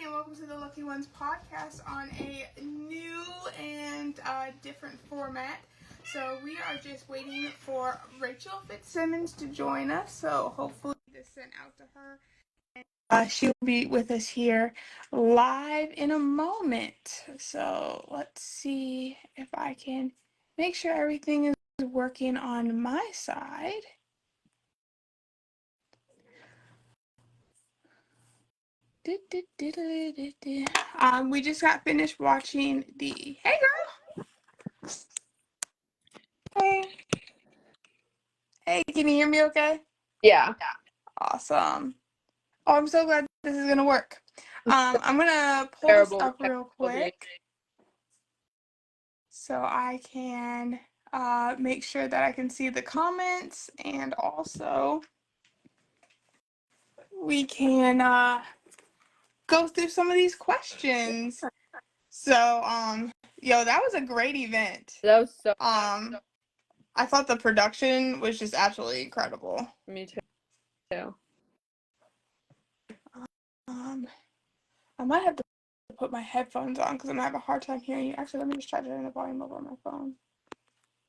everybody, and welcome to the Lucky Ones podcast on a new and different format. So we are just waiting for Rachael FitzSimmons to join us. So hopefully this sent out to her. And, she'll be with us here live in a moment. So let's see if I can make sure everything is working on my side. We just got finished watching the. Hey, girl. Hey. Hey, can you hear me okay? Yeah. Awesome. Oh, I'm so glad this is gonna work. I'm gonna pull this up real quick so I can make sure that I can see the comments, and also we can go through some of these questions. So, that was a great event. That was so. I thought the production was just absolutely incredible. Me too. I might have to put my headphones on because I'm gonna have a hard time hearing you. Actually, let me just try to turn the volume over on my phone.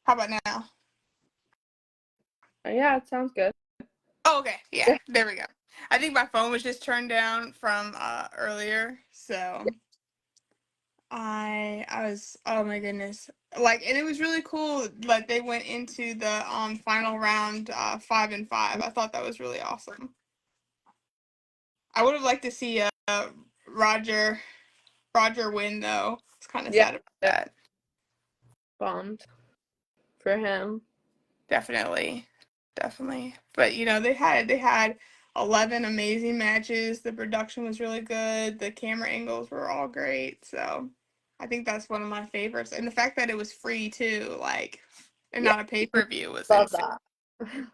How about now? Yeah, it sounds good. Oh, okay. Yeah, there we go. I think my phone was just turned down from earlier, so I was, oh my goodness, like, and it was really cool. Like, they went into the final round 5 and 5. I thought that was really awesome. I would have liked to see Roger win, though. It's kind of sad about that. Bummed for him. Definitely. But they had 11 amazing matches. The production was really good. The camera angles were all great. So I think that's one of my favorites. And the fact that it was free too, like, and not a pay-per-view was Love insane. that.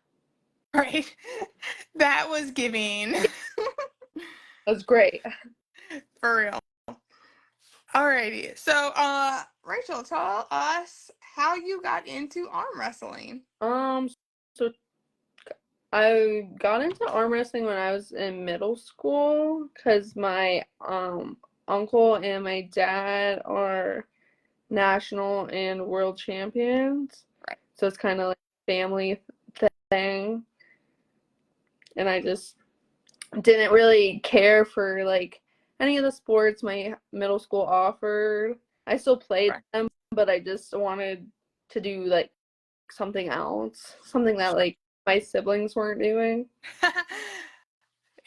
Right? That was giving. That was great. For real. Alrighty. So, Rachael, tell us how you got into arm wrestling. So I got into arm wrestling when I was in middle school because my uncle and my dad are national and world champions. Right. So it's kind of like a family thing. And I just didn't really care for like any of the sports my middle school offered. I still played them, but I just wanted to do like something else, something that like my siblings weren't doing.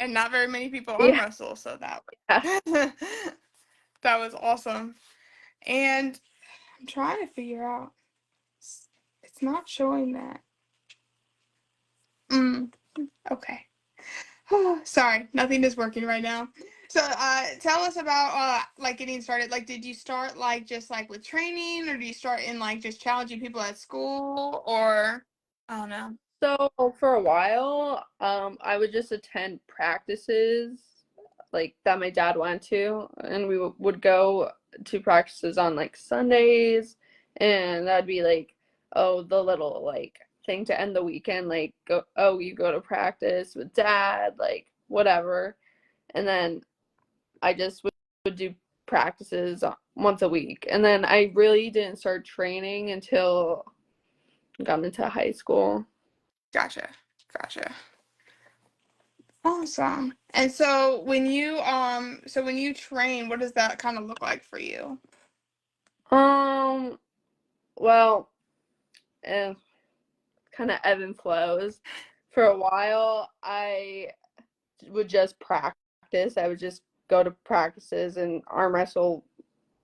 And not very many people arm wrestle, so that that was awesome. And I'm trying to figure out, it's not showing that. Okay. Sorry, nothing is working right now. So, tell us about like getting started. Like, did you start like just like with training, or do you start in like just challenging people at school, or I don't know. So for a while, I would just attend practices like that my dad went to, and we would go to practices on like Sundays, and that'd be like, oh, the little like thing to end the weekend, like you go to practice with dad, like whatever. And then I just would do practices once a week, and then I really didn't start training until I got into high school. Gotcha. Awesome. And so when you train, what does that kind of look like for you? Well, kind of ebb and flows. For a while, I would just practice. I would just go to practices and arm wrestle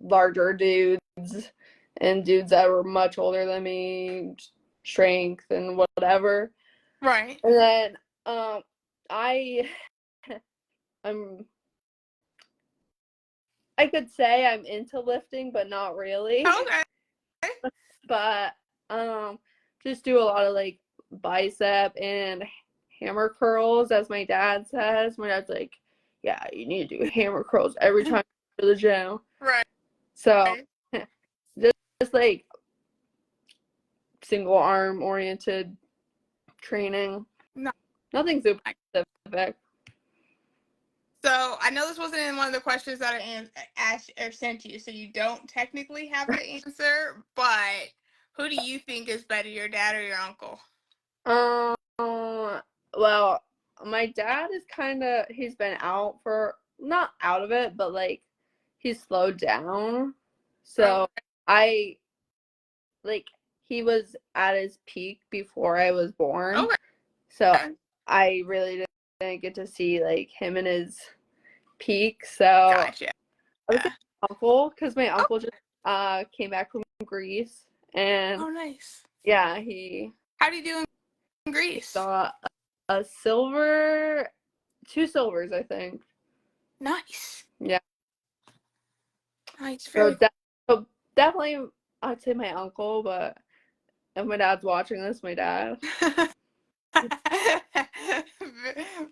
larger dudes and dudes that were much older than me, strength and whatever. Right. And then I could say I'm into lifting, but not really. Okay. But just do a lot of like bicep and hammer curls, as my dad says. My dad's like, yeah, you need to do hammer curls every time you go to the gym. Right. So just like single arm oriented training. No. Nothing super specific. So I know this wasn't in one of the questions that I asked or sent you, so you don't technically have to answer. But who do you think is better, your dad or your uncle? Well, my dad is he's been out for, not out of it, but like he's slowed down. So Okay. I like he was at his peak before I was born. So Okay. I really didn't get to see like him in his peak. So Gotcha. I would say uncle, because my Oh, uncle just came back from Greece, and oh, nice. yeah, he How do you do in Greece? saw a silver, 2 silvers, I think. Nice. Yeah. Nice. So, Very cool. so definitely, I'd say my uncle, but if my dad's watching this, my dad.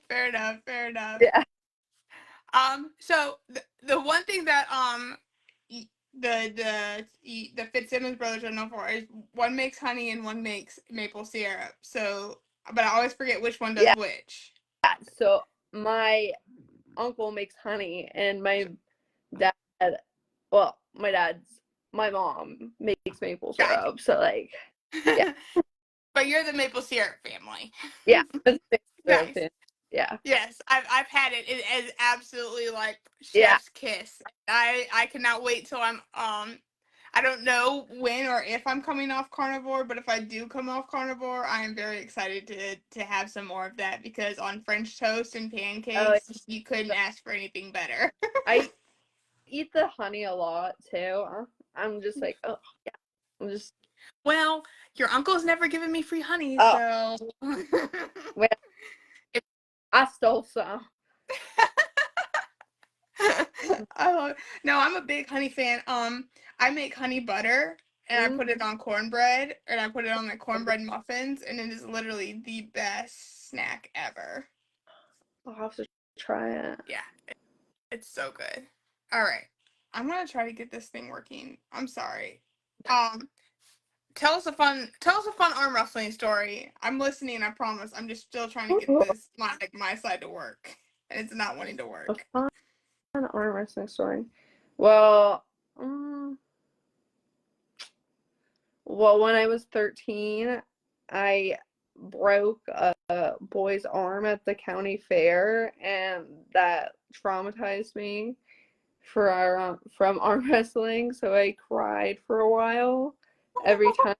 Fair enough. Fair enough. Yeah. So the one thing that the FitzSimmons brothers are known for is one makes honey and one makes maple syrup. So, but I always forget which one does Yeah. which. So my uncle makes honey, and my dad, well, my mom makes maple Gotcha. syrup. So like, yeah, But you're the maple syrup family. yeah, it's maple Nice. syrup. Yeah, Yes, I've had it. It is absolutely like yeah. chef's kiss. I cannot wait till I'm I don't know when or if I'm coming off carnivore, but if I do come off carnivore, I am very excited to have some more of that because on French toast and Oh, pancakes, you couldn't ask for anything better. I eat the honey a lot too. I'm just like, oh yeah, I'm just, Well, your uncle's never given me free honey, oh, so well, I stole some. oh no, I'm a big honey fan. I make honey butter and I Mm, put it on cornbread and I put it on my cornbread muffins and it is literally the best snack ever. I'll have to try it. Yeah, it's so good. All right, I'm gonna try to get this thing working. I'm sorry. Um, tell us a fun arm wrestling story. I'm listening. I promise. I'm just still trying to get this my side to work, and it's not wanting to A work. fun arm wrestling story. Well, um, well, when I was 13, I broke a boy's arm at the county fair, and that traumatized me from arm wrestling. So I cried for a while every time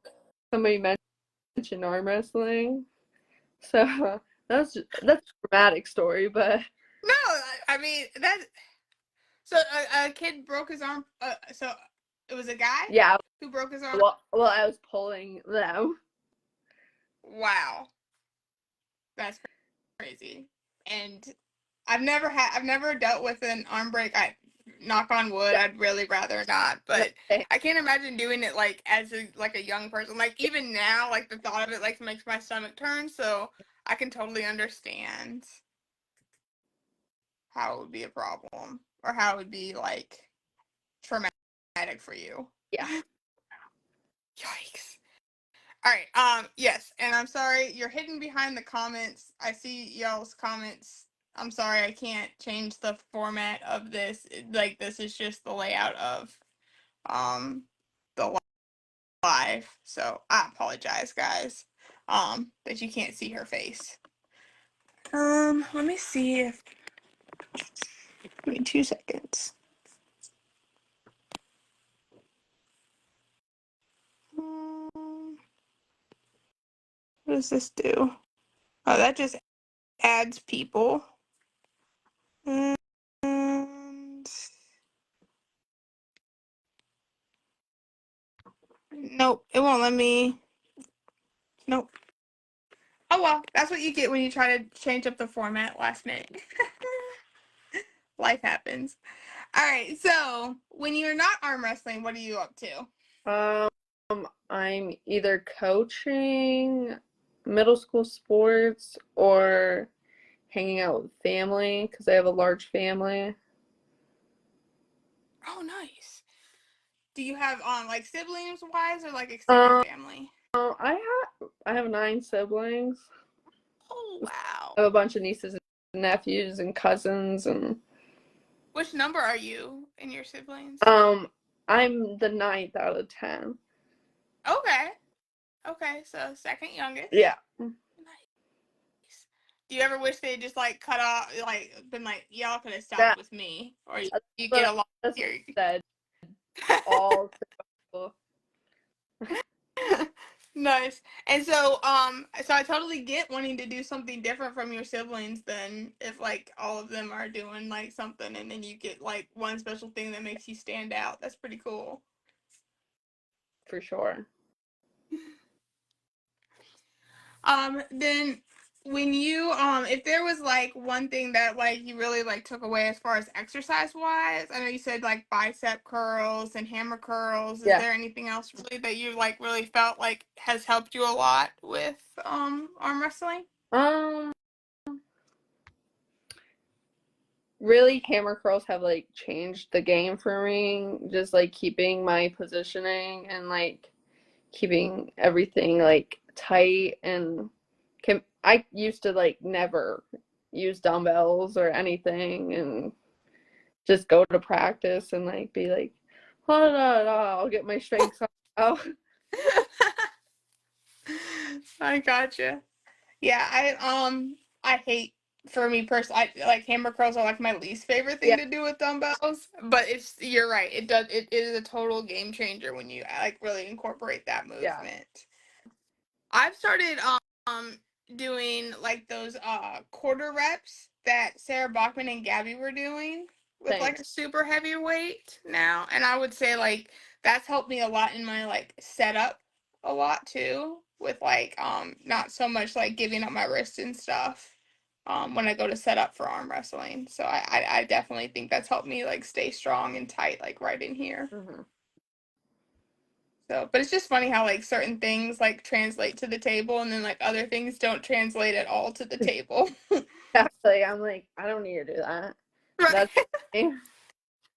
somebody mentioned arm wrestling. So that's a dramatic story, but No, I mean that. So a kid broke his arm. So it was a guy yeah. who broke his arm. Well, I was pulling them. Wow, that's crazy. And I've never dealt with an arm break. I knock on wood. Yeah. I'd really rather not, No, but I can't imagine doing it like as a young person. Like even now, like the thought of it like makes my stomach turn. So I can totally understand how it would be a problem or how it would be like traumatic for you. yeah. Yikes. All right. Yes, and I'm sorry you're hidden behind the comments. I see y'all's comments. I'm sorry I can't change the format of this. Like this is just the layout of um the live. So I apologize, guys. That you can't see her face. Let me see if. Give me 2 seconds. What does this do? Oh, that just adds people. And nope, it won't let me. Nope. Oh well, that's what you get when you try to change up the format last minute. Life happens. All right, so when you're not arm wrestling, what are you up to? I'm either coaching middle school sports or hanging out with family because I have a large family. Oh, nice. Do you have like siblings wise or like extended Um, family? I have 9 siblings. Oh wow. I have a bunch of nieces and nephews and cousins, and Which number are you in your siblings? I'm the 9th out of 10. Okay. Okay, so second youngest. Yeah. Nice. Do you ever wish they just like cut off, like been like, y'all could have stopped That with me, or you, that's you get what along that's with what your? I said all through. Nice. And so so I totally get wanting to do something different from your siblings than if like all of them are doing like something and then you get like one special thing that makes you stand out. That's pretty cool. For sure. Then when you if there was like one thing that like you really like took away as far as exercise wise, I know you said like bicep curls and hammer curls. Is Yeah. there anything else really that you like really felt like has helped you a lot with arm wrestling? Um, really, hammer curls have like changed the game for me. Just like keeping my positioning and like keeping everything like tight and I used to like never use dumbbells or anything and just go to practice and like be like, la, la, la, I'll get my strength out. I gotcha. Yeah, I hate for me personally. I like hammer curls are like my least favorite thing Yeah, to do with dumbbells. But you're right. It is a total game changer when you like really incorporate that yeah, movement. I've started doing like those quarter reps that Sarah Bachman and Gabby were doing with same. like a super heavy weight now, and I would say like that's helped me a lot in my like setup a lot too with like not so much like giving up my wrist and stuff when I go to set up for arm wrestling. So I definitely think that's helped me like stay strong and tight like right in here. Mm-hmm. So, but it's just funny how like certain things like translate to the table and then like other things don't translate at all to the table. Exactly. I'm like, I don't need to do that. Right. That's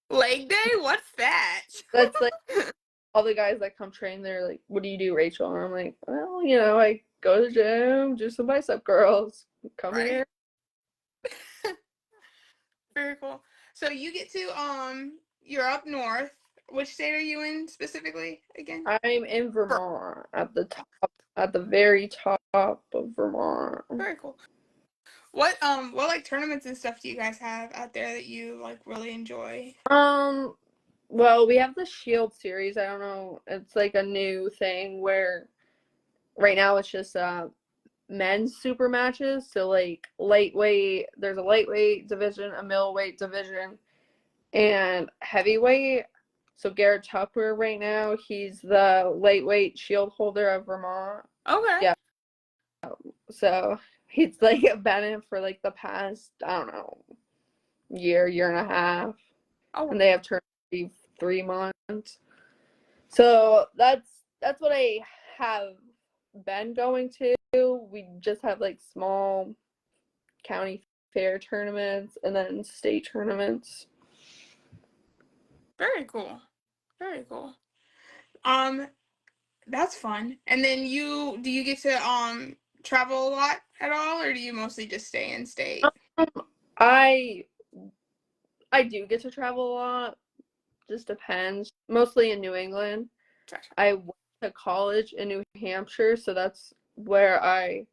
Leg day? What's that? that's like all the guys that come train, they're like, what do you do, Rachel? And I'm like, well, I go to the gym, do some bicep curls, come here. Right. Very cool. So you get to you're up north. Which state are you in specifically again? I'm in Vermont at the very top of Vermont. Very cool. What like tournaments and stuff do you guys have out there that you like really enjoy? Um, well, we have the Shield series. I don't know. It's like a new thing where right now it's just men's super matches. So like lightweight, there's a lightweight division, a middleweight division, and heavyweight. So Garrett Tupper right now, he's the lightweight shield holder of Vermont. Okay. Yeah. So he's like been in for like the past, I don't know, year and a half. Oh, And they have turned 3 months. So that's what I have been going to. We just have like small county fair tournaments and then state tournaments. very cool. Very cool. Um, That's fun. And then do you get to travel a lot at all, or do you mostly just stay in state? Um, I I do get to travel a lot. Just depends. Mostly in New England. Gotcha. I went to college in New Hampshire, so that's where I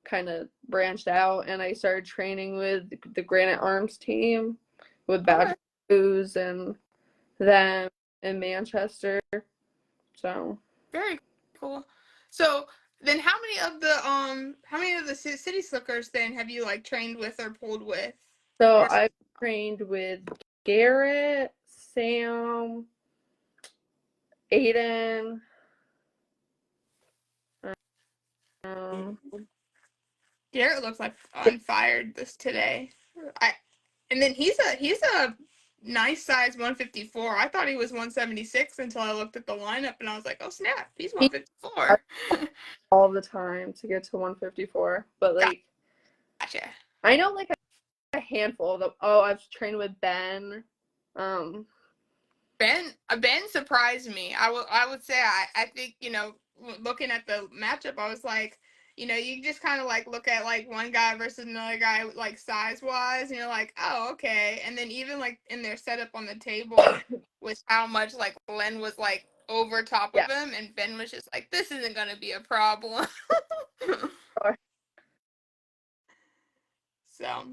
kind of branched out and I started training with the Granite Arms team with Okay. Badger Booze and them in Manchester. So Very cool. So then, how many of the city slickers then have you like trained with or pulled with? so Or I've trained with Garrett, Sam, Aiden, um, Garrett looks like on fire this today. I and then he's a nice size 154. I thought he was 176 until I looked at the lineup and I was like, oh snap, he's he 154. all the time to get to 154. But like Gotcha. I know like a handful of them. Oh, I've trained with Ben. Um, Ben surprised me. I would say I think looking at the matchup, I was like, you know, you just kind of like look at like one guy versus another guy like size wise, and you're like, oh, okay. And then even like in their setup on the table with how much like Len was like over top of Yeah. him, and Ben was just like, this isn't gonna be a problem. So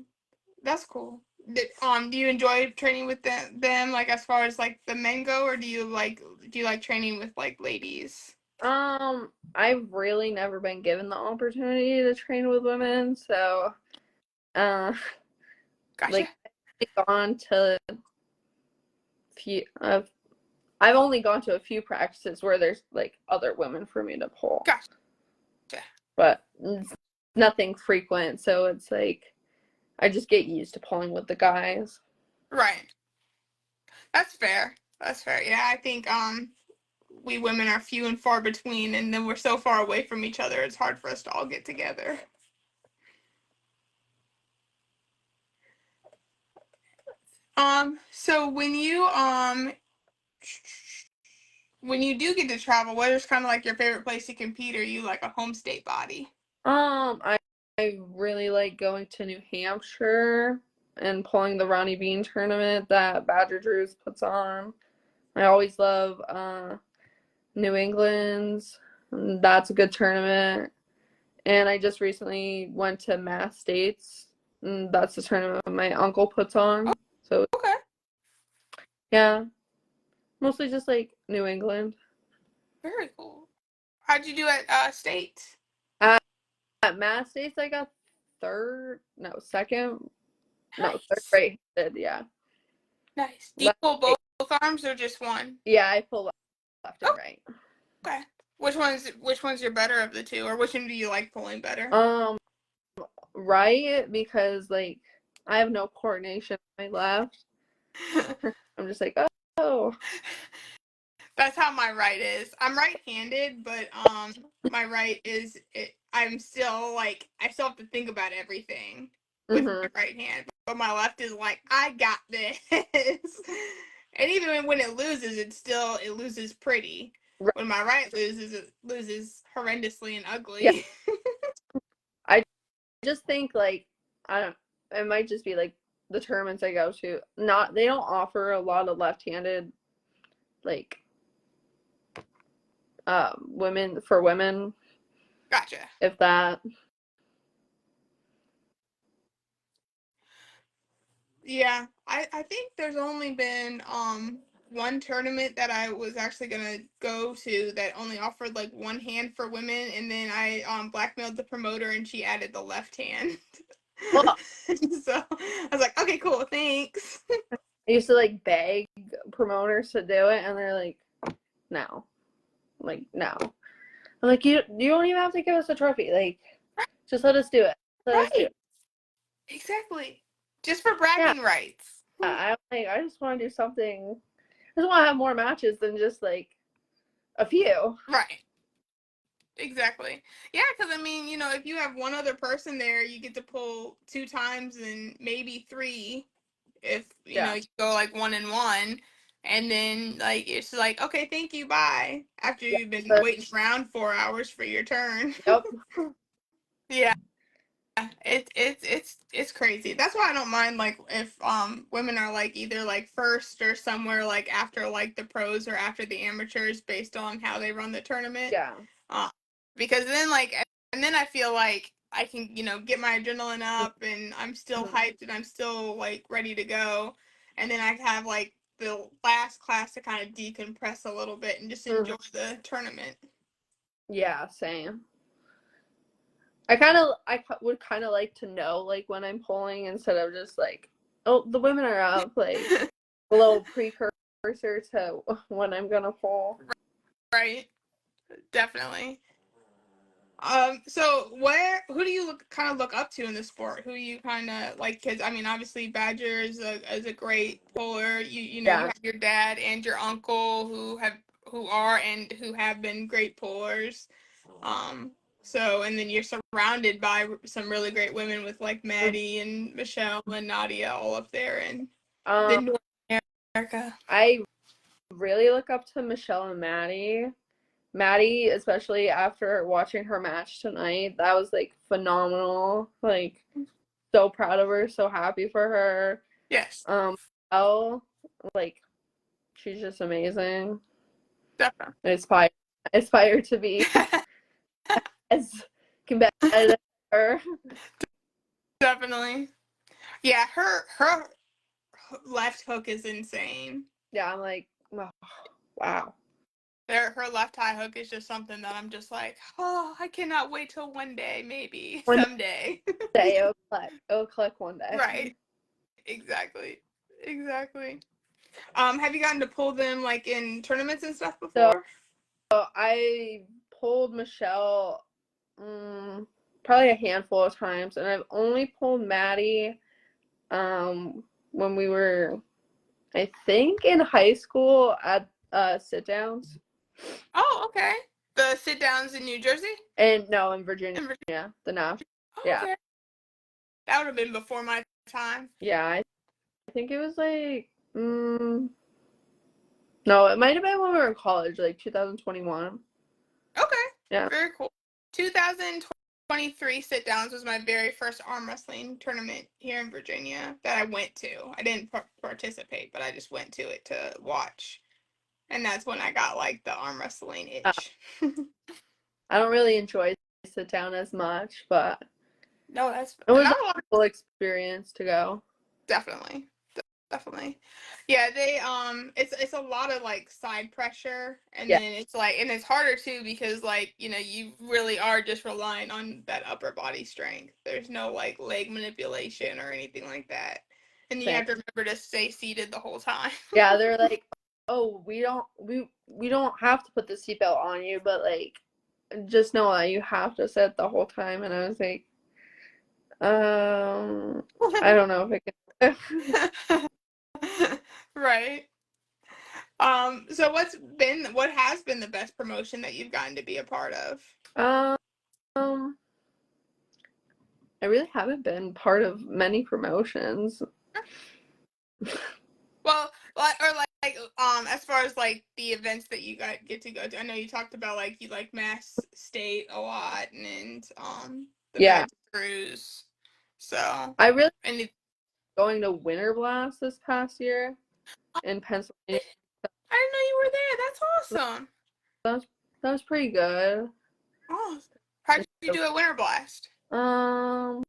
that's cool. Do you enjoy training with them like as far as like the men go, or do you like training with like ladies? I've really never been given the opportunity to train with women, so Gotcha. like I've gone to few I've only gone to a few practices where there's like other women for me to pull. Gotcha. But it's nothing frequent, so it's like I just get used to pulling with the guys. Right. That's fair. That's fair. Yeah, I think we women are few and far between, and then we're so far away from each other. It's hard for us to all get together. So when you do get to travel, what is kind of like your favorite place to compete? Are you like a home state body? I really like going to New Hampshire and pulling the Ronnie Bean tournament that Badger Drews puts on. I always love New England's. That's a good tournament. And I just recently went to Mass States. And that's the tournament my uncle puts on. So Okay. yeah, mostly just like New England. Very cool. How'd you do at state? At, at Mass States, I got second, no, third Nice. right handed. Yeah, Nice. Do you left, pull both arms or just one? yeah, I pull left and Oh, right. okay. Which one's your better of the two, or which one do you like pulling better? Right, because like I have no coordination on my left. I'm just like, oh. That's how my right is. I'm right-handed, but my right is I'm still like I still have to think about everything with Mm-hmm. my right hand, but my left is like I got this. And even when it loses, it loses pretty. Right. When my right loses, it loses horrendously and Yeah, ugly. I just think like I don't. It might just be like the tournaments I go to. Not they don't offer a lot of left-handed like women for women, Gotcha. if that. Yeah, I think there's only been one tournament that I was actually gonna go to that only offered like one hand for women, and then I blackmailed the promoter and she added the left hand. Well, So I was like, okay, cool, thanks. I used to like beg promoters to do it, and they're like, no, like no. I'm like, you don't even have to give us a trophy. Like, just let us do it. Let us do Right, it. exactly. Just for Yeah, bragging rights. I'm like, I just want to do something. I just want to have more matches than just like a few. Right. Exactly. Yeah, because I mean, if you have one other person there, you get to pull two times and maybe three if Yeah. you go like 1-1, and then like it's like, okay, thank you, bye, after Yeah. you've been But, waiting around 4 hours for your turn. yep. Yeah, it's crazy. That's why I don't mind like if women are like either like first or somewhere like after like the pros or after the amateurs based on how they run the tournament. Yeah. uh, because then like and then I feel like I can get my adrenaline up and I'm still Mm-hmm. hyped and I'm still like ready to go, and then I have like the last class to kind of decompress a little bit and just Mm-hmm. enjoy the tournament. Yeah, same. I would kind of like to know like when I'm pulling instead of just like, oh, the women are up, like a little precursor to when I'm gonna pull. Right, definitely. So who do you kind of look up to in the sport? Who you kind of like? Because I mean, obviously Badger is a great puller. You Yeah. have your dad and your uncle who are and who have been great pullers. Um, so and then you're surrounded by some really great women with like Maddie and Michelle and Nadia all up there in the Um, North America. I really look up to Michelle and Maddie. Maddie, especially after watching her match tonight, that was like phenomenal. Like, so proud of her, so happy for her. Yes. Elle, like, she's just amazing. Definitely. Aspire to be as competitive as her. Definitely. Yeah, her left hook is insane. Yeah, I'm like, oh, wow. Her left high hook is just something that I'm just like, oh, I cannot wait till one day, maybe One someday. day it'll click. It'll click one day. Right. Exactly. Exactly. Have you gotten to pull them like in tournaments and stuff So before? I pulled Michelle probably a handful of times, and I've only pulled Maddie when we were, I think, in high school at sit downs. Oh, okay. The sit downs in New Jersey? And no, in Virginia, In Virginia. the national. Oh, Yeah, okay. That would have been before my time. yeah. I think it was like no, it might have been when we were in college, like 2021. Okay. Yeah. Very cool. 2023 sit downs was my very first arm wrestling tournament here in Virginia that I went to. I didn't participate, but I just went to it to watch. And that's when I got like the arm wrestling itch. I don't really enjoy sit down as much, but No, that's it was not a a lot. cool experience to go. Definitely. Definitely. Yeah, they it's a lot of like side pressure, and Yeah, then it's like, and it's harder too because like, you really are just relying on that upper body strength. There's no like leg manipulation or anything like that. And you same. have to remember to stay seated the whole time. Yeah, they're like, oh, we don't have to put the seatbelt on you, but like, just know that you have to sit the whole time. And I was like, I don't know if I can. Right. So what has been the best promotion that you've gotten to be a part of? um, I really haven't been part of many promotions. Well, as far as like the events that you get to go to, I know you talked about like you like Mass State a lot and the Yeah, Magic Cruise. So, I really and it, going to Winter Blast this past year in Pennsylvania. I didn't know you were there. That's awesome. That was that was pretty good. Oh, how did you do at Winter Blast? Um,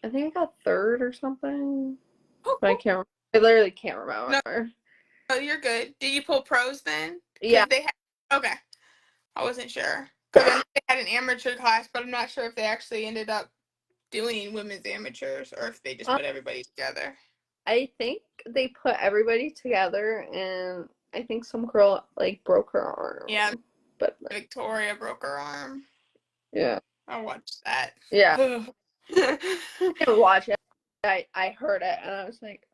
I think I got third or something, Oh, but I cool. can't. I literally can't No, remember. no, you're good. Did you pull pros then? Yeah. Because they had. Okay, I wasn't sure because I know they had an amateur class, but I'm not sure if they actually ended up doing women's amateurs or if they just Um, put everybody together. I think they put everybody together, and I think some girl like broke her Yeah, arm. But like, Victoria broke her arm. yeah, I watched that. yeah. Ugh. I didn't watch it. I heard it, and I was like,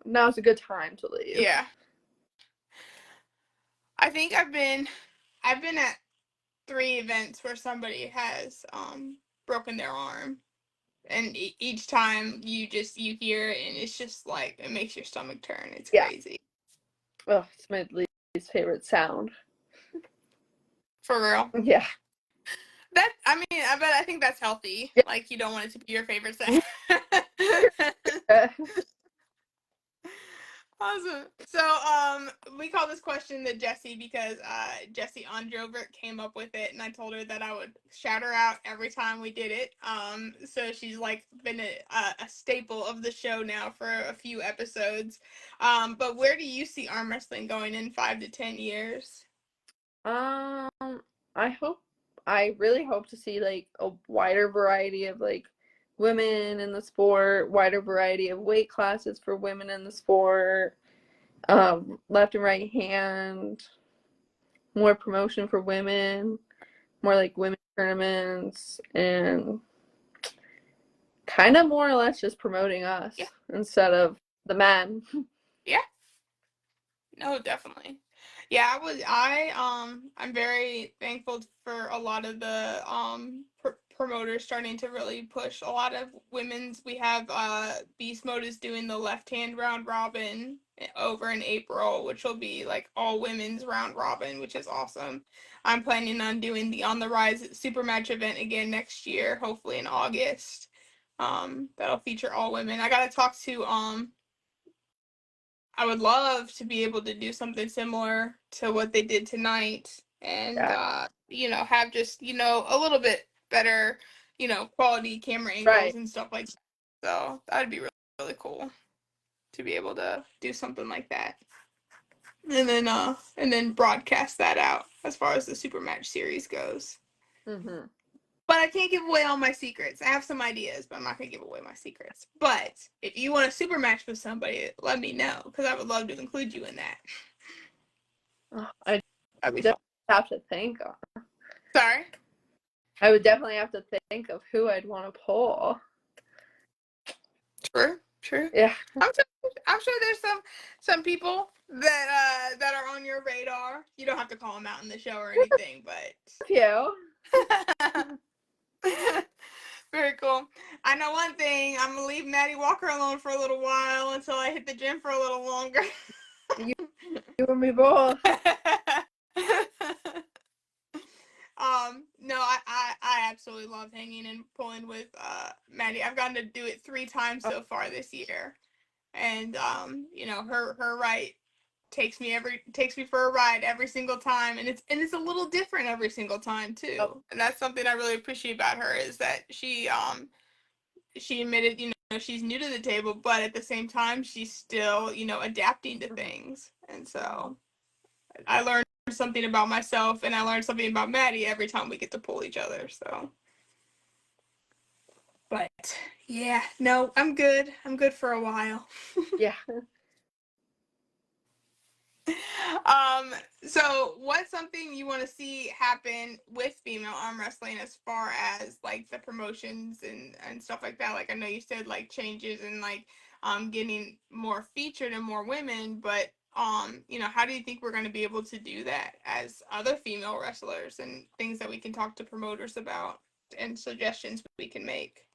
now's a good time to leave. Yeah, I think I've been at 3 events where somebody has broken their arm, and each time you hear it and it's just like it makes your stomach turn. It's Yeah. crazy. Oh, it's my least favorite sound. For real. Yeah. That I mean, I think that's healthy. Yeah. Like you don't want it to be your favorite thing. Awesome. So, we call this question the Jessie because Jessie Androvert came up with it, and I told her that I would shout her out every time we did it. So she's like been a staple of the show now for a few episodes. But where do you see arm wrestling going in 5 to 10 years? Um, I really hope to see like a wider variety of like women in the sport, wider variety of weight classes for women in the sport, left and right hand, more promotion for women, more like women tournaments, and kind of more or less just promoting us Yeah. instead of the men. Yeah. No, definitely. Yeah, I'm very thankful for a lot of the promoters starting to really push a lot of women's. We have Beast Mode is doing the left-hand round robin over in April, which will be like all women's round robin, which is awesome. I'm planning on doing the On the Rise super match event again next year, hopefully in August. That'll feature all women. I gotta talk to I would love to be able to do something similar to what they did tonight and, have just, a little bit better, quality camera angles Right. and stuff like that. So that'd be really, really cool to be able to do something like that. And then broadcast that out as far as the Super Match series goes. Mm-hmm. But I can't give away all my secrets. I have some ideas, but I'm not going to give away my secrets. But if you want a super match with somebody, let me know, because I would love to include you in that. I That'd be definitely fun. have to think. Sorry? I would definitely have to think of who I'd want to pull. True. Yeah. I'm sure there's some people that are on your radar. You don't have to call them out in the show or anything, but You. very cool. I know one thing. I'm gonna leave Maddie Walker alone for a little while until I hit the gym for a little longer. You and me both. No, I absolutely love hanging and pulling with Maddie. I've gotten to do it 3 times so far this year. And her right takes me for a ride every single time, and it's a little different every single time too. And that's something I really appreciate about her, is that she admitted, she's new to the table, but at the same time she's still, adapting to things. And so I learned something about myself, and I learned something about Maddie every time we get to pull each other. So, but yeah, no, I'm good. I'm good for a while. Yeah. So what's something you want to see happen with female arm wrestling as far as like the promotions and stuff like that? Like I know you said like changes and like getting more featured and more women, but how do you think we're going to be able to do that as other female wrestlers, and things that we can talk to promoters about and suggestions we can make?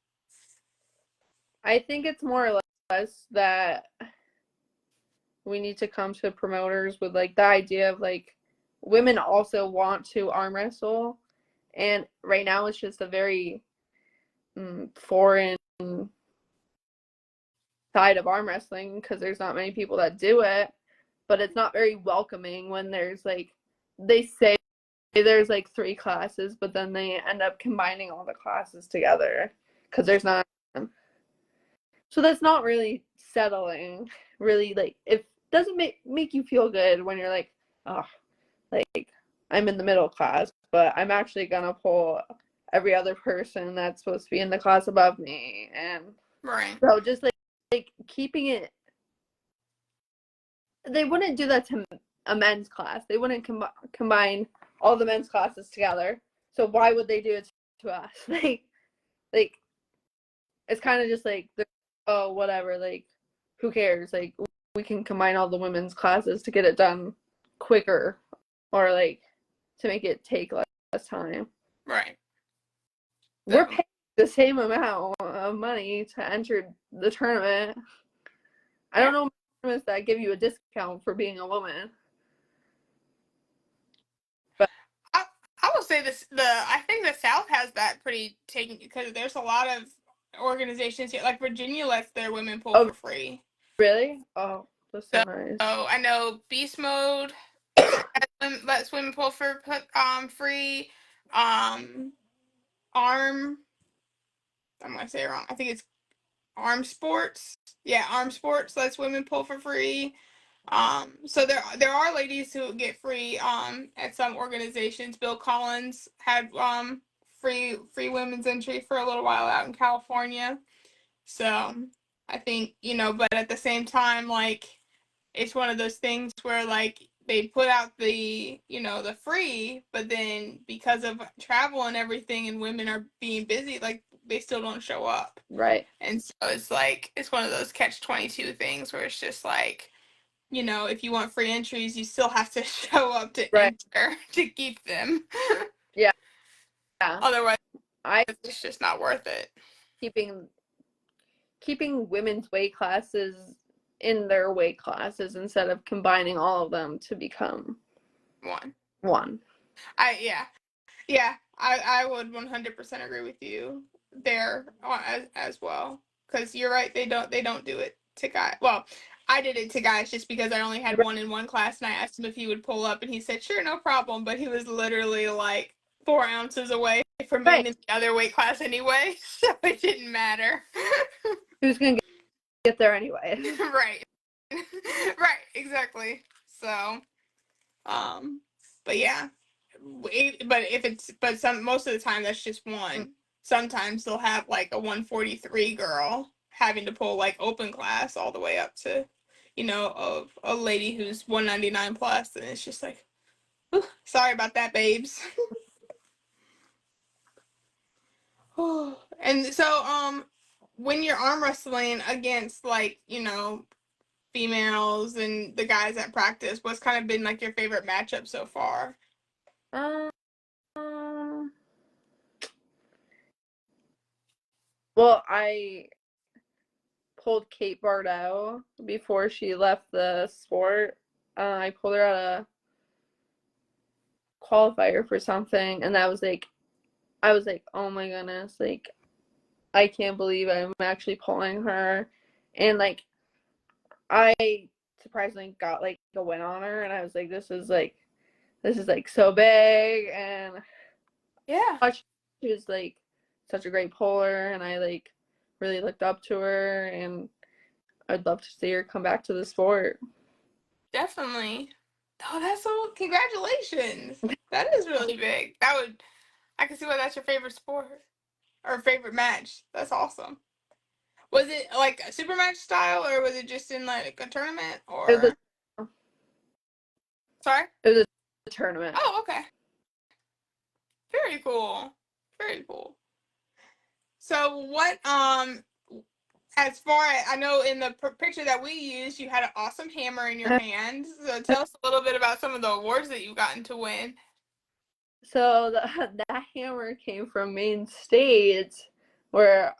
I think it's more or less that we need to come to promoters with like the idea of like women also want to arm wrestle, and right now it's just a very foreign side of arm wrestling because there's not many people that do it, but it's not very welcoming when there's like, they say there's like 3 classes, but then they end up combining all the classes together because there's not. So that's not really settling. Really, like, it doesn't make you feel good when you're like, oh, like I'm in the middle class, but I'm actually gonna pull every other person that's supposed to be in the class above me, and Right. so just like keeping it. They wouldn't do that to a men's class. They wouldn't combine all the men's classes together. So why would they do it to us? Like it's kind of just like, oh, whatever, like, who cares? Like, we can combine all the women's classes to get it done quicker, or like to make it take less time. Right. We're paying the same amount of money to enter the tournament. I don't know tournaments that give you a discount for being a woman. But I will say this: I think the South has that pretty taken, because there's a lot of organizations here. Like Virginia lets their women pull for free. Really? Oh, that's so nice. So I know Beast Mode lets women pull for free. Arm. I'm gonna say it wrong. I think it's Arm Sports. Yeah, Arm Sports lets women pull for free. So there are ladies who get free at some organizations. Bill Collins had free women's entry for a little while out in California. So I think, but at the same time, like, it's one of those things where like they put out the free, but then because of travel and everything and women are being busy, like they still don't show up. Right. And so it's like, it's one of those catch-22 things where it's just like, if you want free entries, you still have to show up to enter to keep them. Yeah. Yeah. Otherwise, it's just not worth it. Keeping women's weight classes in their weight classes instead of combining all of them to become one. I would 100% agree with you there as well, because you're right, they don't do it to guys. Well, I did it to guys just because I only had one in one class, and I asked him if he would pull up, and he said sure, no problem, but he was literally like 4 ounces away from being in the other weight class anyway, so it didn't matter. Who's gonna get there anyway? Right. Right, exactly. So but yeah, most of the time that's just one. Sometimes they'll have like a 143 girl having to pull like open class all the way up to, of a lady who's 199 plus, and it's just like, sorry about that, babes. And so when you're arm wrestling against like, females and the guys at practice, what's kind of been like your favorite matchup so far? Well, I pulled Kate Bardot before she left the sport. I pulled her at a qualifier for something, and I was like, oh my goodness, like, I can't believe I'm actually pulling her. And like, I surprisingly got like a win on her, and I was like, this is like so big. And yeah, she was like such a great puller, and I like really looked up to her, and I'd love to see her come back to the sport. Definitely. Oh, that's so, congratulations. That is really big. I can see why that's your favorite sport or favorite match. That's awesome. Was it like a super match style, or was it just in like a tournament, or? Sorry? It was a tournament. Oh, okay. Very cool. Very cool. So what, as far as I know, in the picture that we used, you had an awesome hammer in your hand. So tell us a little bit about some of the awards that you've gotten to win. So that hammer came from Maine State, where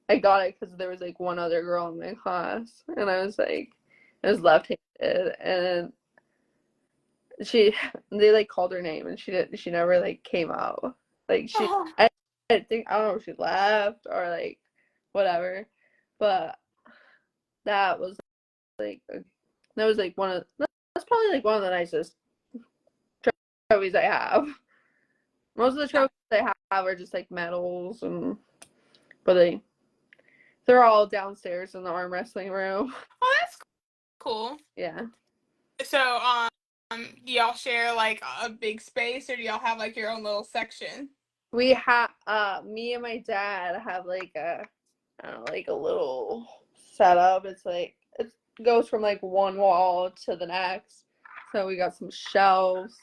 I got it because there was like one other girl in my class, and I was like, I was left-handed, and they like called her name, and she never like came out. Like I don't know if she left or like whatever, but that was like that's probably like one of the nicest trophies I have. Most of the trophies I have are just like medals, but they're all downstairs in the arm wrestling room. Oh, that's cool. Yeah. So, do y'all share like a big space, or do y'all have like your own little section? We have me and my dad have like I don't know, like a little setup. It's like it goes from like one wall to the next. So we got some shelves.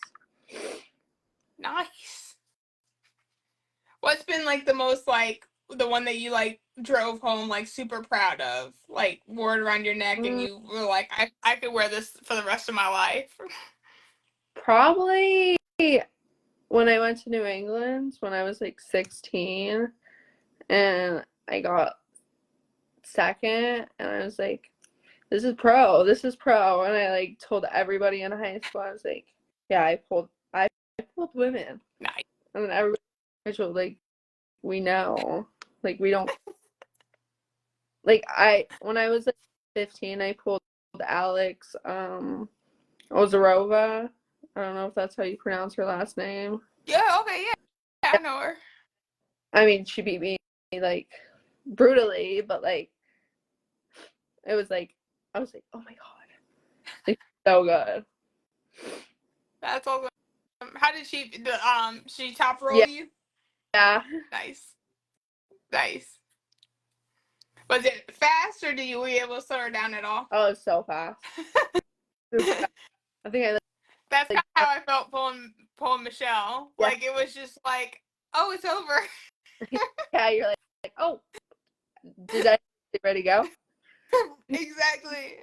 Nice. What's been like the most like the one that you like drove home like super proud of, like wore it around your neck and you were like, I could wear this for the rest of my life? Probably when I went to New England when I was like 16, and I got second, and I was like, this is pro, and I like told everybody in high school. I was like, yeah, I pulled women. Nice. And then everybody was like, we know, like we don't like when I was like 15, I pulled Alex Ozarova. I don't know if that's how you pronounce her last name. Yeah, okay, yeah, I know her. I mean, she beat me like brutally, but like it was like I was like, oh my god, like so good. That's awesome. How did she top roll you? Yeah. Nice. Was it fast, or were you able to slow her down at all? Oh, it's so fast. I think that's kind of how I felt pulling Michelle. Yeah. Like it was just like, oh, it's over. Yeah, you're like, oh, did I get ready to go? Exactly.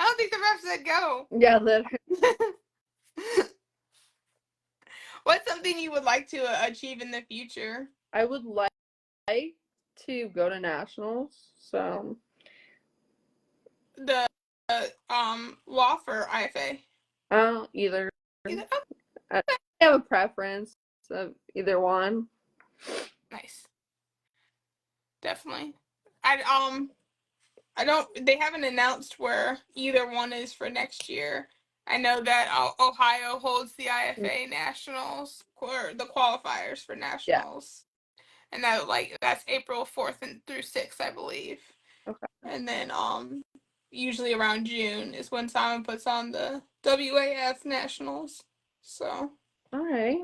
I don't think the ref said go. Yeah, literally. What's something you would like to achieve in the future? I would like to go to nationals. So The WAF or IFA? either. Either. Oh, I have a preference of either one. nice. Definitely. I don't. They haven't announced where either one is for next year. I know that Ohio holds the IFA nationals or the qualifiers for Yeah. nationals, and that's April 4th and through 6th, I believe. Okay. And then usually around June is when Simon puts on the WAF nationals. So All right.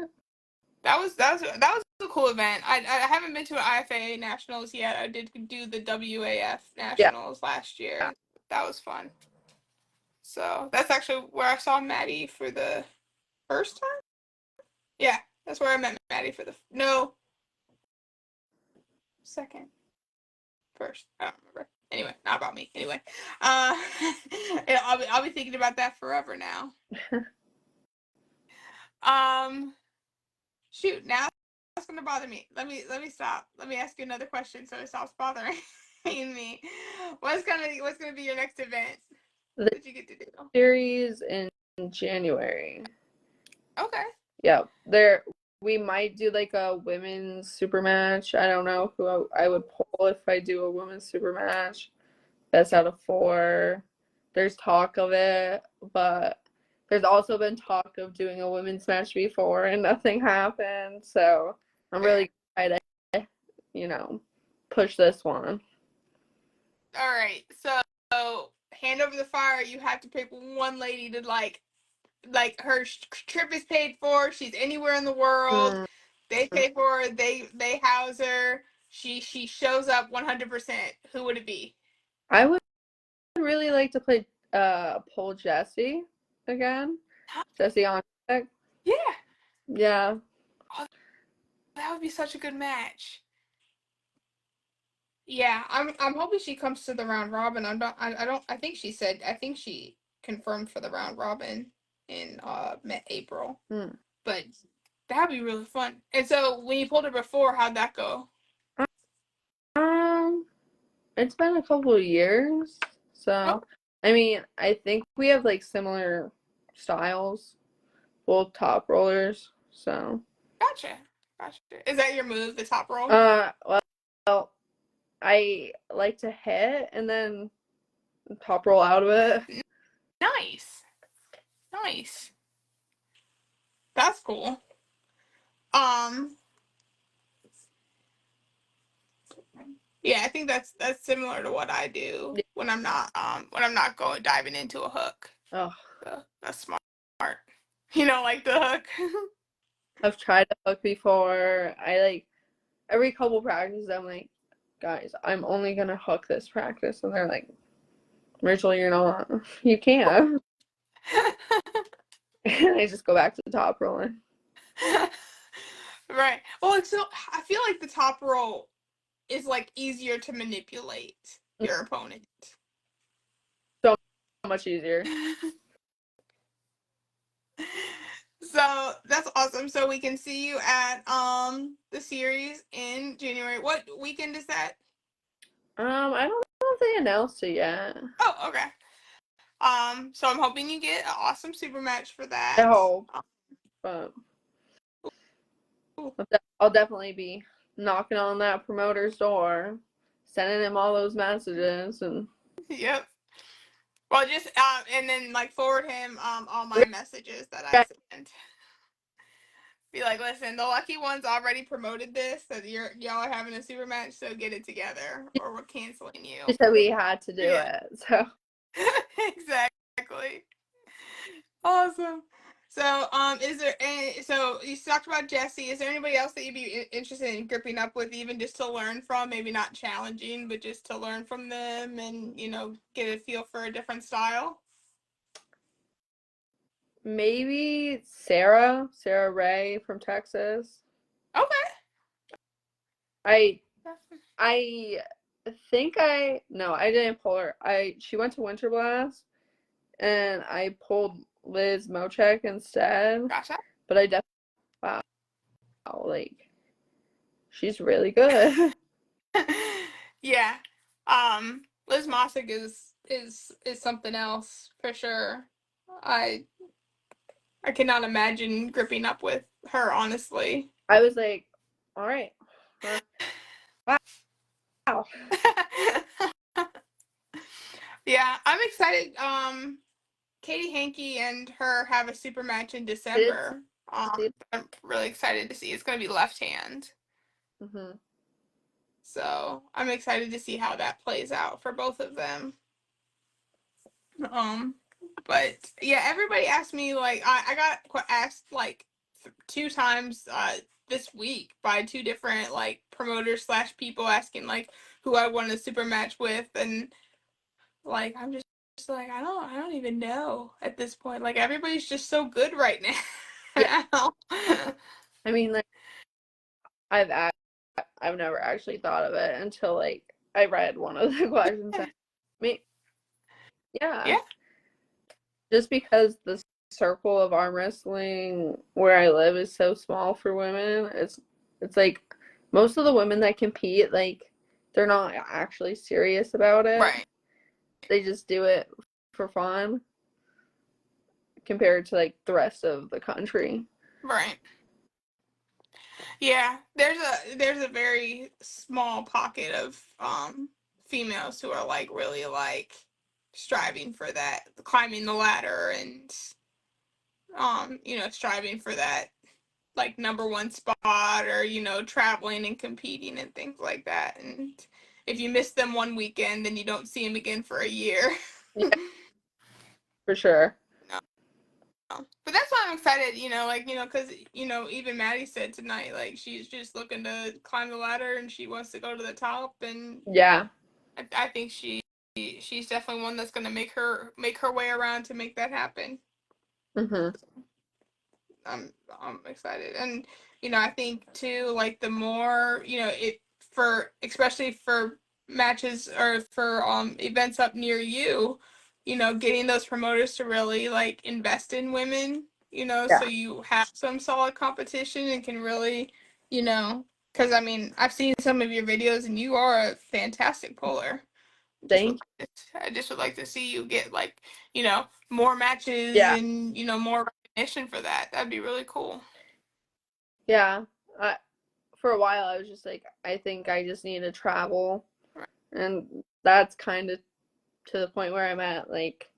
that was a cool event. I haven't been to an IFA nationals yet. I did do the WAF Yeah. nationals last year. That was fun. So that's actually where I saw Maddie for the first time. Yeah, that's where I met Maddie for the second, first. I don't remember. Anyway, not about me. Anyway, I'll be thinking about that forever now. Shoot, now that's gonna bother me. Let me stop. Let me ask you another question so it stops bothering me. What's gonna be your next event The that you get to do? series in January. Okay. Yeah, we might do like a women's super match. I don't know who I would pull if I do a women's super match. Best out of 4. There's talk of it, but there's also been talk of doing a women's match before and nothing happened. So I'm really excited to, push this one. All right. So hand over the fire. You have to pick one lady to like her trip is paid for. She's anywhere in the world. Mm, They pay for her. They house her. She shows up 100%. Who would it be? I would really like to play pull Jesse again. Jesse on deck. Yeah. Yeah. Oh, that would be such a good match. Yeah, I'm hoping she comes to the round robin. I think she confirmed for the round robin in April. Mm. But that'd be really fun. And so when you pulled her before, how'd that go? Um, it's been a couple of years, Oh, so I mean, I think we have like similar styles, both top rollers. So, gotcha. Gotcha. Is that your move, the top roll? well, I like to hit and then top roll out of it. Nice. Nice. That's cool. Um, yeah, I think that's similar to what I do when I'm not going diving into a hook. Oh, So that's smart. You know, like the hook. I've tried to hook before. I like every couple practices. I'm like, guys, I'm only gonna hook this practice, and they're like, Rachel, you're not. You can't. And I just go back to the top rolling. Right. Well, so I feel like the top roll is like easier to manipulate your opponent. So much easier. So that's awesome. So we can see you at the series in January. What weekend is that? I don't know if they announced it yet. Oh, okay. So I'm hoping you get an awesome super match for I that. hope, but I'll definitely be knocking on that promoter's door, sending him all those messages, and Yep. Well, just and then like forward him all my messages that I sent. Be like, listen, the lucky ones already promoted this, so y'all are having a super match, so get it together, or we're canceling you. he said we had to do it. So Exactly. Awesome. So, is there any? So you talked about Jesse. Is there anybody else that you'd be interested in gripping up with, even just to learn from? Maybe not challenging, but just to learn from them and get a feel for a different style. maybe Sarah Ray from Texas. Okay. I I think I didn't pull her. She went to Winter Blast and I pulled Liz Mochek instead. Gotcha. But wow, like she's really good. Yeah. Liz Mossick is something else for sure. I I cannot imagine gripping up with her, honestly. I was like, all right. Wow. Yeah, I'm excited. Katie Hankey and her have a super match in I did December. see. I'm really excited to see. It's gonna be left hand. Mm-hmm. So I'm excited to see how that plays out for both of them. Um, but yeah, everybody asked me, like, I got asked like 2 times this week by 2 different like promoters slash people asking like who I won a super match with, and like I'm just like I don't even know at this point. Like everybody's just so good right Yeah. now. I mean, like I've never actually thought of it until like I read one of the questions. Me, yeah, Yeah, just because the circle of arm wrestling where I live is so small for women, it's like most of the women that compete, like they're not actually serious about it. right, They just do it for fun compared to like the rest of the country. right. Yeah, there's a very small pocket of females who are like really like striving for that, climbing the ladder and striving for that like number 1 spot, or traveling and competing and things like that. And if you miss them one weekend, then you don't see them again for a year. Yeah, for sure. No. But that's why I'm excited, because even Maddie said tonight, like she's just looking to climb the ladder and she wants to go to the top, and Yeah. I think she's definitely one that's gonna make her way around to make that happen. Mm-hmm. I'm excited, and I think too, like the more it for especially for matches or for events up near you, getting those promoters to really like invest in women, so Yeah. you have some solid competition and can really, because I mean I've seen some of your videos and you are a fantastic puller. Thank I just would like to see you get like more you. matches Yeah. and more recognition for that. That'd be really cool. Yeah. For a while I was just like, I think I just need to travel, and that's kind of to the point where I'm at. Like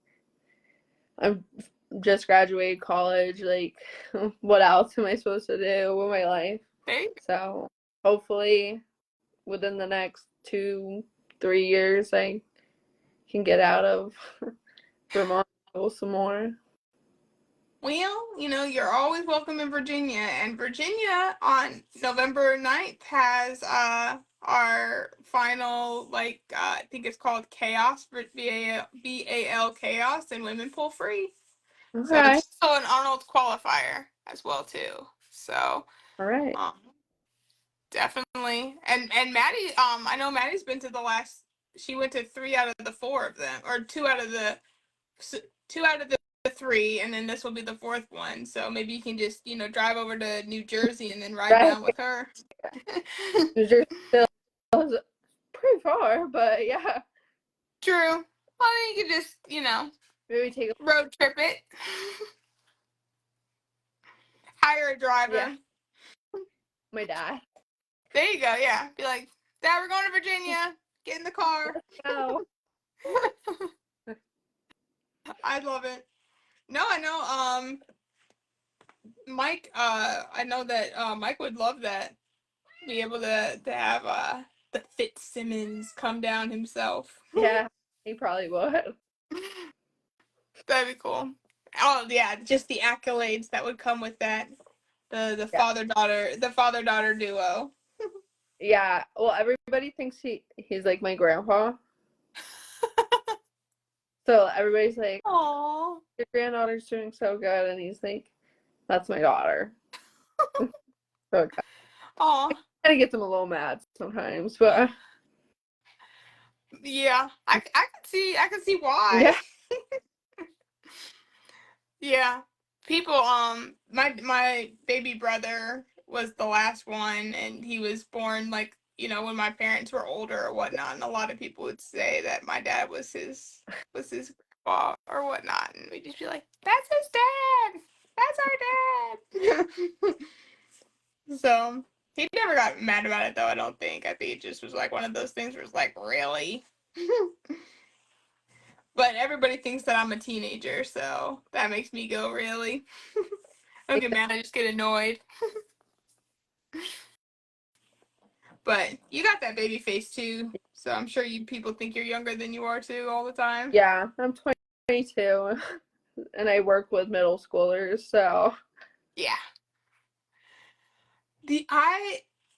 I'm just graduated college, like what else am I supposed to do with my life? There you So hopefully within the next 2-3 years I can get out of Vermont some more. Well, you're always welcome in Virginia. And Virginia on November 9th has our final, like, I think it's called Chaos, BAL Chaos, and Women Pull Free. So Okay. it's also an Arnold qualifier as well, too. So, All right. um, definitely. And Maddie, I know Maddie's been to she went to 3 out of the 4 of them, or 2 out of the 3, and then this will be the 4th one. So maybe you can just drive over to New Jersey and then ride Right. down with her. New Jersey is pretty far, but yeah. True. Well, you could just Maybe take a road trip it. Hire a yeah, driver. my dad. There you go. Yeah. Be like, Dad, we're going to Virginia. Get in the car. No. I love it. No, I know. Mike. I know that Mike would love that. Be able to have the FitzSimmons come down himself. Yeah, he probably would. That'd be cool. Oh yeah, just the accolades that would come with that. The Yeah. father daughter duo. Yeah. Well, everybody thinks he's like my grandpa. So everybody's like, Aww. your granddaughter's doing so good, and he's like, that's my daughter. So it Aw. kind of gets him a little mad sometimes, but Yeah. I can see why. yeah. Yeah. people, my baby brother was the last one, and he was born, like, you know, when my parents were older or whatnot, and a lot of people would say that my dad was his grandpa or whatnot, and we'd just be like, that's his dad! That's our dad! So, he never got mad about it, though, I don't think. I think it just was, like, one of those things where it's like, really? But everybody thinks that I'm a teenager, so that makes me go, really? I don't get mad, I just get annoyed. But you got that baby face too, so I'm sure you people think you're younger than you are too all the time. Yeah, I'm 22 and I work with middle schoolers, so Yeah.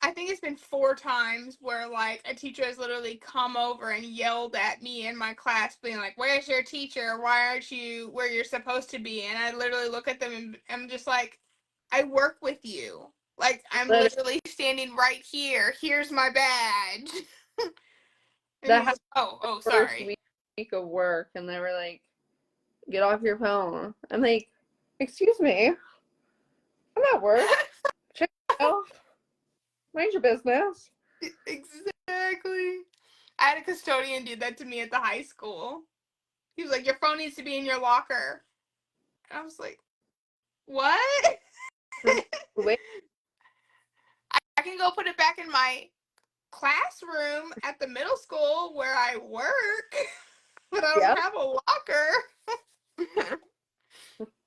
I think it's been 4 times where like a teacher has literally come over and yelled at me in my class, being like, "Where's your teacher? Why aren't you where you're supposed to be?" And I literally look at them and I'm just like, "I work with you. Like I'm literally literally standing right here. Here's my badge." And that he's happened just, "Oh, the first sorry." week of work, and they were like, "Get off your phone." I'm like, "Excuse me, I'm at work. Check yourself. Mind your business." Exactly. I had a custodian do that to me at the high school. He was like, "Your phone needs to be in your locker." And I was like, "What?" Wait, I can go put it back in my classroom at the middle school where I work, but I yeah, don't have a locker.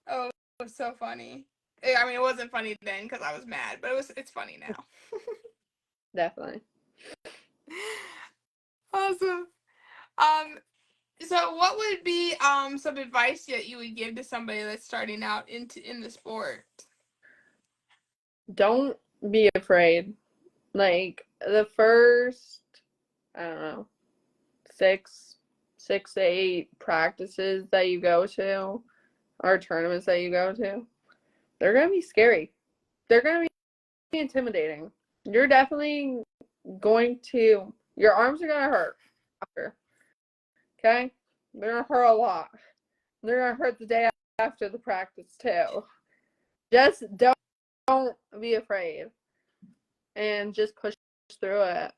Oh, it was so funny. I mean, it wasn't funny then because I was mad, but it's funny now. definitely. Awesome. So what would be some advice that you would give to somebody that's starting out in the sport? Don't be afraid. Like the first, I don't know, six to eight practices that you go to or tournaments that you go to, they're gonna be scary. They're gonna be intimidating. You're definitely going to, your arms are gonna hurt after. Okay? They're gonna hurt a lot. They're gonna hurt the day after the practice too. Just don't be afraid and just push through it.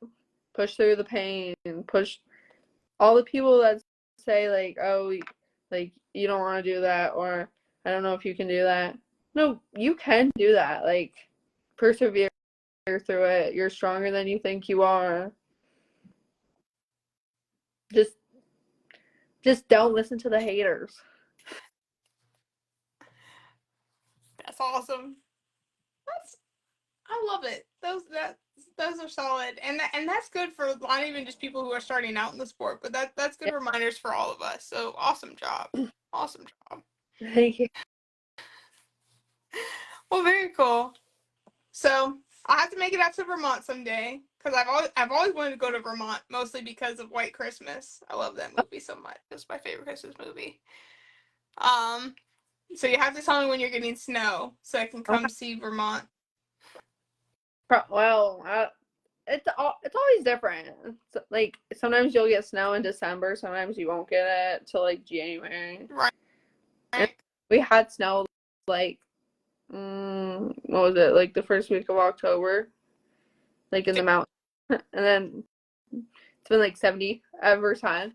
Push through the pain. Push all the people that say like, oh, like you don't want to do that, or I don't know if you can do that. No, you can do that. Like persevere through it. You're stronger than you think you are. Just don't listen to the haters. That's awesome. That's I love it. Those are solid, and that's good for not even just people who are starting out in the sport, but that's good Yeah. reminders for all of us. So awesome job, awesome job. Thank you. Well, very cool. So I'll have to make it out to Vermont someday because I've always wanted to go to Vermont, mostly because of White Christmas. I love that movie so much. It's my favorite Christmas movie. Um, so you have to tell me when you're getting snow so I can come see Vermont. Well, it's always different. It's like sometimes you'll get snow in December, sometimes you won't get it till like January. Right. And we had snow like what was it, like the first week of October, like in the mountains, and then it's been like 70 ever since.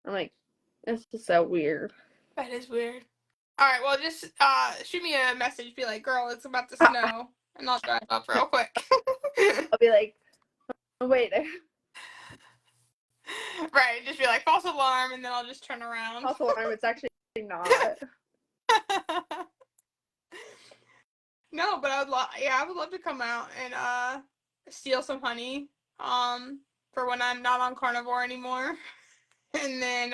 I'm like, it's just so weird. That is weird. All right, well, just shoot me a message. Be like, "Girl, it's about to snow," and I'll drive up real quick. I'll be like, oh, wait, Right, just be like, "False alarm," and then I'll just turn around. false alarm. It's actually not. No, but I would love to come out and steal some honey for when I'm not on carnivore anymore, and then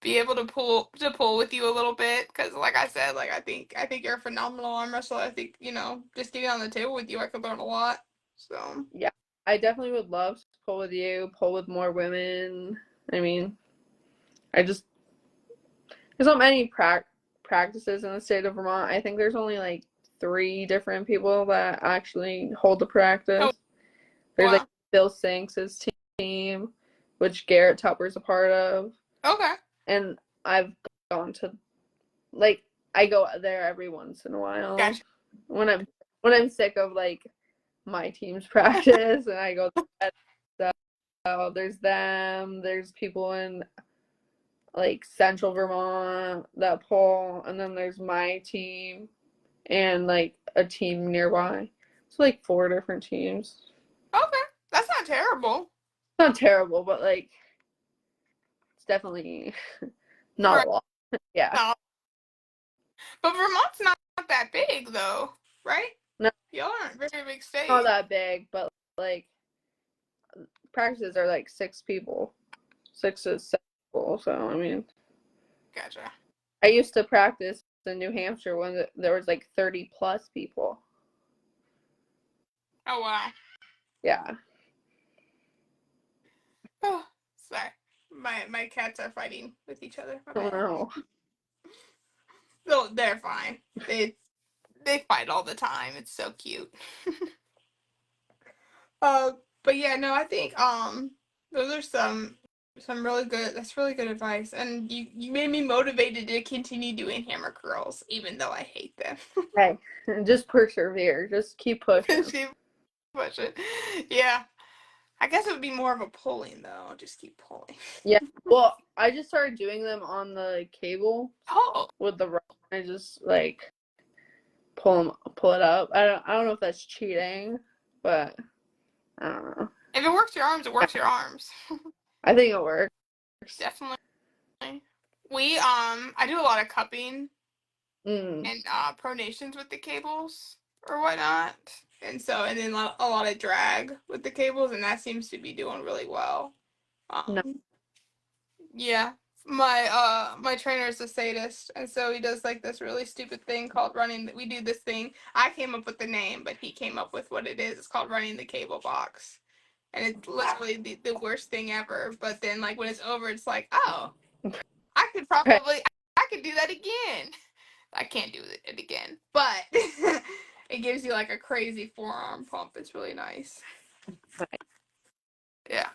be able to pull with you a little bit because, like I said, like I think you're a phenomenal arm wrestler. I think just getting on the table with you, I could learn a lot. So Yeah, I definitely would love to pull with you, pull with more women. I mean, there's not many practices in the state of Vermont. I think there's only like 3 different people that actually hold the practice. oh There's like wow, Bill Sinks' team, which Garrett Tupper's a part of. okay, And I've gone to like I go there every once in a while Gotcha. when I'm sick of like my team's practice, and I go there. So there's them. There's people in like Central Vermont that pull, and then there's my team and like a team nearby. It's like 4 different teams. Okay, that's not terrible. It's not terrible, but like it's definitely not Right. a lot. Yeah. No. But Vermont's not that big though, right? No, Y'all aren't a very big not state. that big, but like practices are like 6 people. 6 to 7 people. So I mean, Gotcha. I used to practice in New Hampshire when there was like 30 plus people. Oh wow. Yeah. Oh, sorry. My cats are fighting with each other. My I don't bad. know. So they're fine. They fight all the time. It's so cute. uh, but yeah, no, I think those are some really good. That's really good advice, and you made me motivated to continue doing hammer curls, even though I hate them. Hey, just persevere. Just keep pushing. Keep pushing. Yeah, I guess it would be more of a pulling though. Just keep pulling. Yeah. Well, I just started doing them on the cable Oh, with the rod. I just like pull it up. I don't know if that's cheating, but I don't know. if it works your arms, it works your arms. I think it works. Definitely. I do a lot of cupping Mm. and pronations with the cables or whatnot, and then a lot of drag with the cables, and that seems to be doing really well. No. Um, yeah, my trainer is a sadist, and so he does like this really stupid thing called running. We do this thing. I came up with the name, but he came up with what it is. It's called running the cable box, and it's literally the worst thing ever. But then like when it's over, it's like, oh, I could do that again. I can't do it again, but it gives you like a crazy forearm pump. It's really nice. Yeah.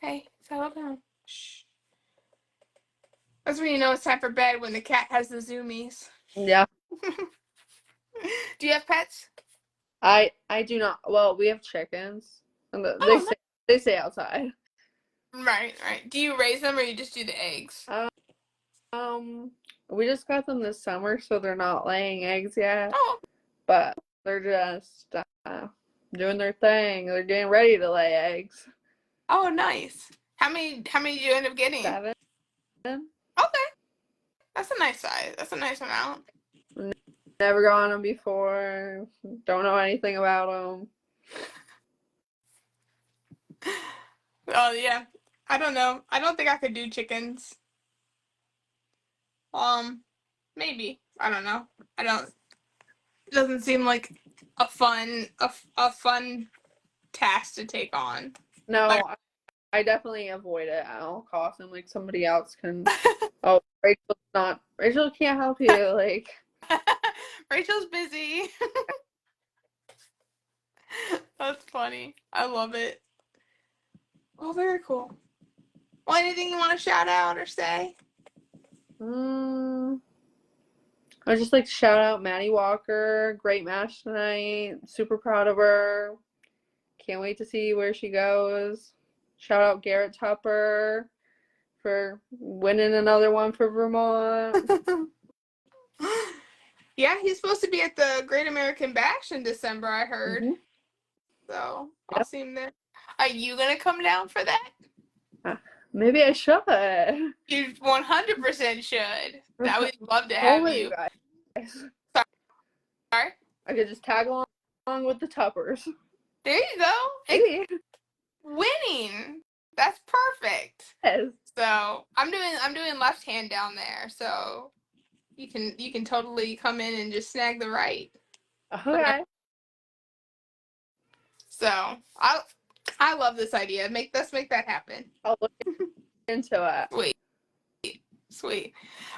Hey, settle down. Shh. That's when you know it's time for bed, when the cat has the zoomies. Yeah. Do you have pets? I do not. Well, we have chickens, and Oh, they stay outside. right, right. Do you raise them or you just do the eggs? Um, we just got them this summer, so they're not laying eggs yet, Oh, but they're just doing their thing. They're getting ready to lay eggs. oh, nice. How many did you end up getting? 7. Okay, that's a nice size. That's a nice amount. Never gone them before. Don't know anything about them. Oh yeah. I don't know. I don't think I could do chickens. Um, maybe. I don't know. I don't. It doesn't seem like a fun task to take on. Like, No, I definitely avoid it at all costs. And like somebody else can. Oh, Rachel's not. Rachel can't help you. Like, Rachel's busy. That's funny. I love it. Oh, very cool. Well, anything you want to shout out or say? I would just like to shout out Maddie Walker. Great match tonight. Super proud of her. Can't wait to see where she goes. Shout out Garrett Tupper for winning another one for Vermont. Yeah, he's supposed to be at the Great American Bash in December, I heard. Mm-hmm. So I'll Yep. see him there. Are you gonna come down for that? Maybe I should. You 100% should. I would love to Home have with you you. guys. Sorry. I could just tag along with the Tuppers. There you go. Maybe. Winning. That's perfect. Yes. So I'm doing left hand down there. So you can totally come in and just snag the right. Okay. So I love this idea. Let's make that happen. I'll look into it. Sweet.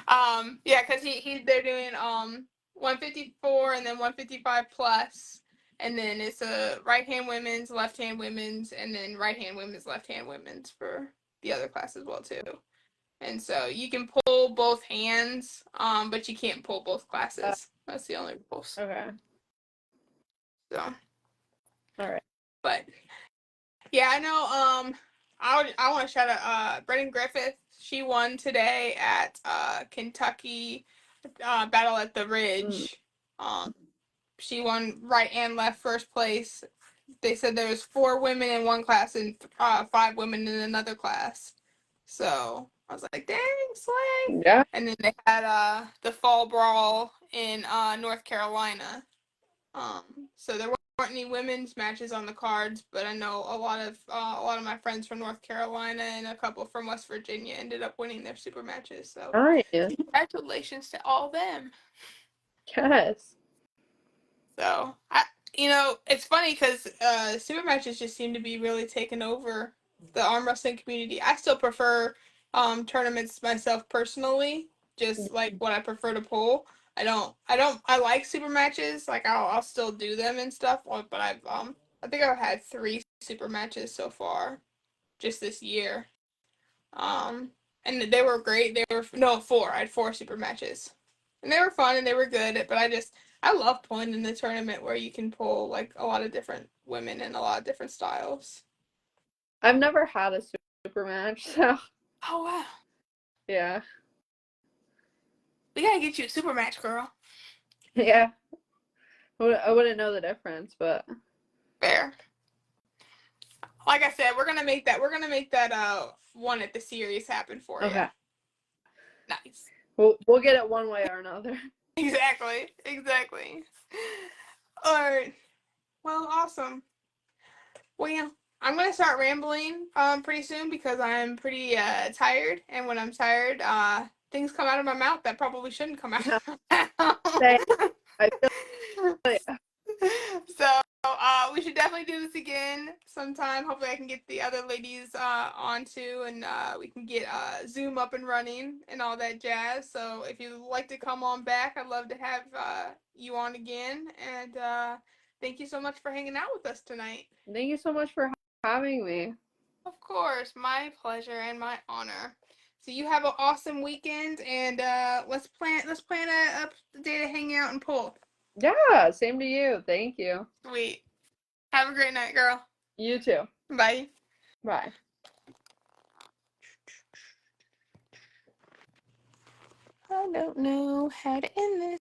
Yeah, because they're doing 154 and then 155 plus, and then it's a right hand women's, left hand women's, and then right hand women's, left hand women's for the other class as well too. And so you can pull both hands, but you can't pull both classes. That's the only rules. Okay. So. All right. But yeah, I know. I want to shout out Brennan Griffith. She won today at Kentucky Battle at the Ridge. She won right and left first place. They said there was 4 women in one class and 5 women in another class. So I was like, dang, slay. Yeah. And then they had the fall brawl in North Carolina. So there weren't any women's matches on the cards, but I know a lot of my friends from North Carolina and a couple from West Virginia ended up winning their super matches. So Nice. congratulations to all them. Yes. So it's funny because super matches just seem to be really taking over the arm wrestling community. I still prefer tournaments myself personally, just like what I prefer to pull. I like super matches. Like I'll still do them and stuff. But I think I've had 3 super matches so far, just this year. And they were great. They were no 4. I had 4 super matches, and they were fun and they were good. But I love pulling in the tournament where you can pull like a lot of different women and a lot of different styles. I've never had a super match, so. Oh wow. Yeah. We gotta get you a super match, girl. Yeah. I wouldn't know the difference, but. Fair. Like I said, we're gonna make that one at the series happen for you. Okay. Nice. We'll get it one way or another. Exactly. All right. Well, awesome. Well, yeah, I'm gonna start rambling pretty soon because I'm pretty tired, and when I'm tired, things come out of my mouth that probably shouldn't come out of my Say, mouth. I feel like, So we should definitely do this again sometime. Hopefully I can get the other ladies on too, and we can get Zoom up and running and all that jazz. So if you'd like to come on back, I'd love to have you on again. And thank you so much for hanging out with us tonight. thank you so much for having me. Of course, my pleasure and my honor. So you have an awesome weekend, and let's plan a day to hang out and pull. Yeah, same to you. Thank you. Sweet. Have a great night, girl. You too. Bye. Bye. I don't know how to end this.